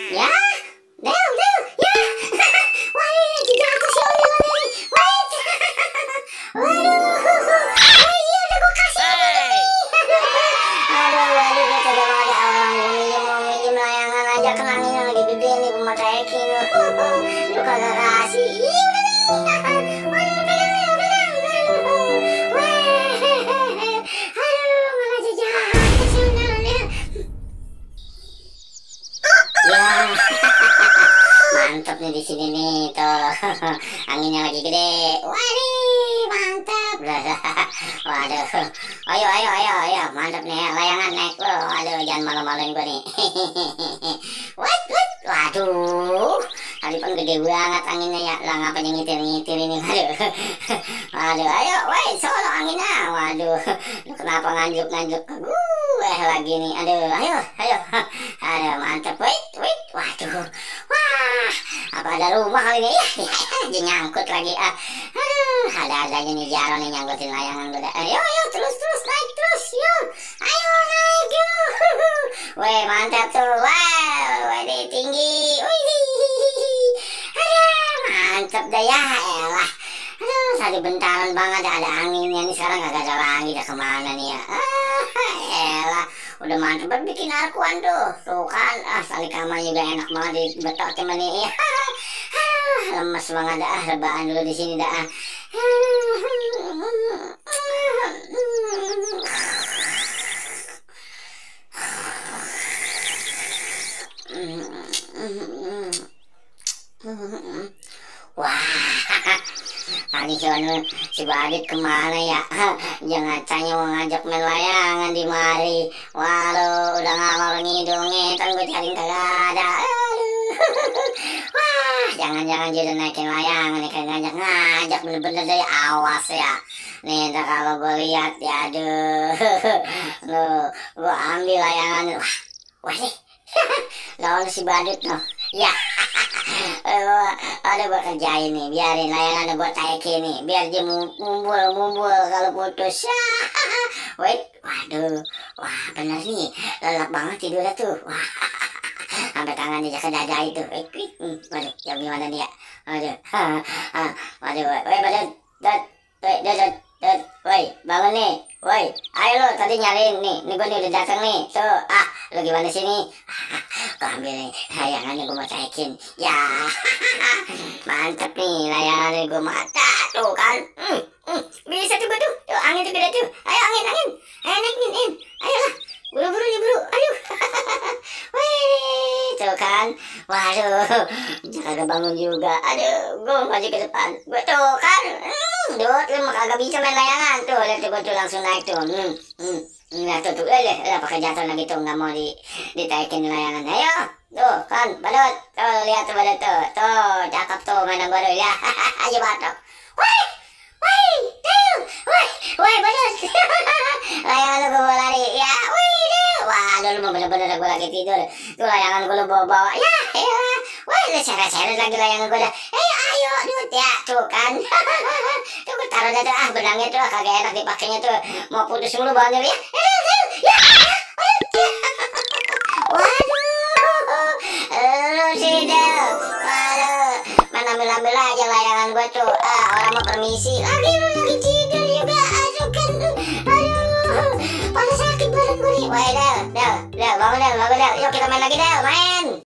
Ya, Del, ya. Wah, ini jatuh si Odil nih. Wait. Waduh. Iya udah gue kasih nih. Aduh, gue kagak mau ada orang mau minjem layangan aja kenangin lagi gede nih gue mau taikin. Lu kagak kasih. Iya udah nih. Waduh, pegang nih, pegang. Aduh, malah jatuh si Odil. Ya. Mantap nih di sini nih tuh. Anginnya lagi gede. Waduh, mantap. Waduh. Ayo. Mantap nih layangan naik lo. Aduh, jangan malu-maluin gue nih. Waduh. Tadi pun gede banget anginnya ya. Lah ngapa nyitir ini. Waduh, ayo, woi, solo anginnya. Waduh. Lu kenapa nganjuk ke gue lagi nih. Aduh, ayo. Aduh, mantap. Wait. Waduh. Wah, apa ada rumah kali ini? Ya, nyangkut lagi. Aduh, ada-adanya nih Jaro nih nyangkutin layangan gue. Ayo, terus naik terus. Yuk. Ayo naik yuk. Weh, mantap tuh. Wow, ini tinggi. Wih. Aduh, mantap dah ya. Elah. Aduh, tadi bentaran banget ada anginnya nih, sekarang gak ada lagi, dah kemana nih ya. Elah, udah mantep banget bikin arkuan tuh kan. Tali kamar juga enak banget dibetok cuman nih. Lemes banget dah, rebahan dulu di sini dah. Wah, tadi si Badit kemana ya? Jangan tanya mau ngajak main layangan di mari. Waduh, udah ngalor ngidungnya, kan gue cari kagak ada. Wah, jangan-jangan dia udah naikin layangan nih, kayak ngajak bener-bener dari awas ya. Nih, ntar kalau gue lihat ya, aduh, gue ambil layangan. Wah nih, lawan si Badit noh. Ya. Ada gue kerjain nih, biarin layangannya gue taikin nih, biar dia mumbul kalau putus. Waduh, wah bener nih, lelap banget tidurnya tuh. Wah, sampai tangannya ke dada itu. Waduh, ya gimana nih ya? Waduh, woi, bangun nih, woi, ayo lo tadi nyariin nih gue nih udah datang nih, tuh, lo gimana sini? Gue ambil nih layangannya gue mau taikin, ya, mantep nih layangannya gue mata, tuh kan, bisa tuh gue tuh, angin tuh gede tuh, ayo angin, ayo naikin, ayolah, buru-buru, ayo, wih, tuh kan, waduh, jangan bangun juga, aduh, gue maju ke depan, gue tuh kan, Duh, lu kagak bisa main layangan tuh, lihat tuh gue tuh langsung naik tuh, lihat tuh, pakai jatuh lagi tuh, nggak mau ditaikin layangan, ayo, tuh kan, Badut, tuh lihat tuh Badut tuh, cakep tuh mainan baru ya, ayo batok, woi, Badut, layangan lu gue bawa lari, ya, waduh lu mau bener-bener gue lagi tidur, tuh layangan gue lu bawa, ya, lu seret-seret lagi layangan gue dah, ayo, Dut ya, tuh kan, tuh gue taruh dah tuh, benangnya tuh kagak enak dipakainya tuh, mau putus mulu bawahnya ya, waduh, lu sih Del, waduh, ambil aja layangan gue tuh, orang mau permisi, lagi tidur juga, aduh kan, aduh, pada sakit badan gue nih, woi Del, bangun Del, yuk kita main lagi Del, main.